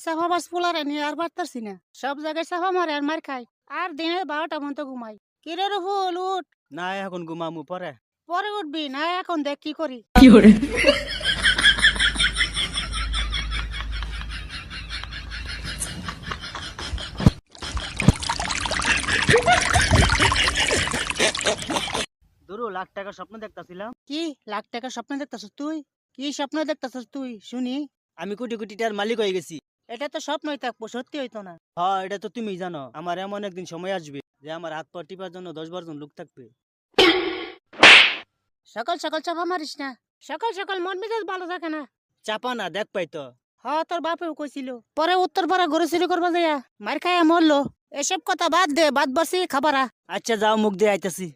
চাপা বাস পোলারে নিয়ে আর পারতাছি না, সব জায়গায় চাপা মারে আর মার খাই, আর দিনে 12টা পর্যন্ত ঘুমাই। কিরে রুহুল উঠ। না এখন ঘুমামু পরে। পরে উঠবি না, এখন দেখ কি করি। ধরো লাখ টাকার স্বপ্ন দেখতাছিলাম। কি লাখ টাকা স্বপ্ন দেখতাছস তুই? কি স্বপ্ন দেখতাছস তুই শুনি? আমি কোটি কোটি টাকার মালিক হয়ে গেছি। এটা তো স্বপ্নই থাকবো, সত্যি হইতো না। হ্যাঁ এটা তো তুমি জানো, আমার এমন একদিন সময় আসবে যে আমার হাত পা টিপার জন্য 10-12 জন লোক থাকবে। সকাল সকাল চাপা মারিস না, সকাল সকাল মন মেজাজ ভালো থাকে না। চাপা না দেখ পাই তো। হ্যাঁ তোর বাপেও কইছিল, পরে উত্তর পাড়া ঘুরে চুরি করবা যাইয়া মার খাইয়া মরলো। এসব কথা বাদ দে, বাদ বাসি খাবারা। আচ্ছা যাও মুখ দিয়ে আইতাছি।